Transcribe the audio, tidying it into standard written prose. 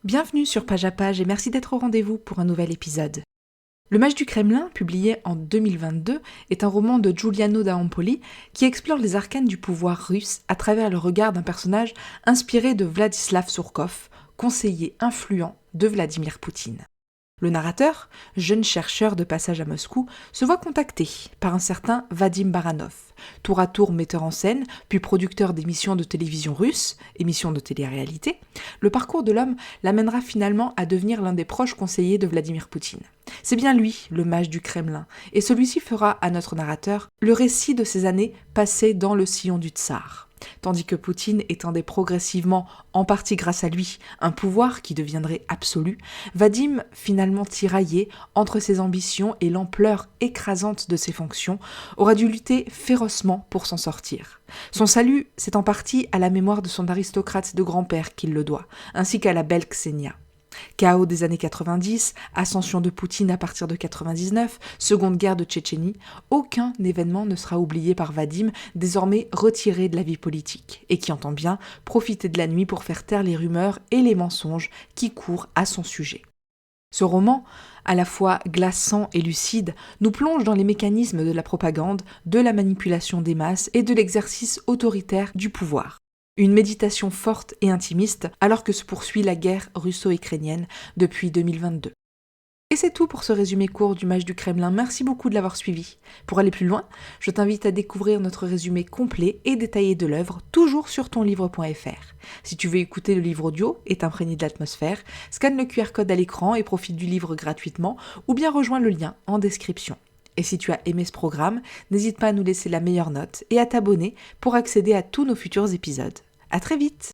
Bienvenue sur Page à Page et merci d'être au rendez-vous pour un nouvel épisode. Le Mage du Kremlin, publié en 2022, est un roman de Giuliano da Empoli qui explore les arcanes du pouvoir russe à travers le regard d'un personnage inspiré de Vladislav Surkov, conseiller influent de Vladimir Poutine. Le narrateur, jeune chercheur de passage à Moscou, se voit contacté par un certain Vadim Baranov, tour à tour metteur en scène, puis producteur d'émissions de télévision russes, émissions de télé-réalité. Le parcours de l'homme l'amènera finalement à devenir l'un des proches conseillers de Vladimir Poutine. C'est bien lui, le mage du Kremlin, et celui-ci fera à notre narrateur le récit de ses années passées dans le sillon du tsar. Tandis que Poutine étendait progressivement, en partie grâce à lui, un pouvoir qui deviendrait absolu, Vadim, finalement tiraillé entre ses ambitions et l'ampleur écrasante de ses fonctions, aura dû lutter férocement pour s'en sortir. Son salut, c'est en partie à la mémoire de son aristocrate de grand-père qu'il le doit, ainsi qu'à la belle Ksenia. Chaos des années 90, ascension de Poutine à partir de 99, seconde guerre de Tchétchénie, aucun événement ne sera oublié par Vadim, désormais retiré de la vie politique, et qui entend bien profiter de la nuit pour faire taire les rumeurs et les mensonges qui courent à son sujet. Ce roman, à la fois glaçant et lucide, nous plonge dans les mécanismes de la propagande, de la manipulation des masses et de l'exercice autoritaire du pouvoir. Une méditation forte et intimiste alors que se poursuit la guerre russo-ukrainienne depuis 2022. Et c'est tout pour ce résumé court du Mage du Kremlin. Merci beaucoup de l'avoir suivi. Pour aller plus loin, je t'invite à découvrir notre résumé complet et détaillé de l'œuvre, toujours sur tonlivre.fr. Si tu veux écouter le livre audio et t'imprégner de l'atmosphère, scanne le QR code à l'écran et profite du livre gratuitement, ou bien rejoins le lien en description. Et si tu as aimé ce programme, n'hésite pas à nous laisser la meilleure note et à t'abonner pour accéder à tous nos futurs épisodes. À très vite!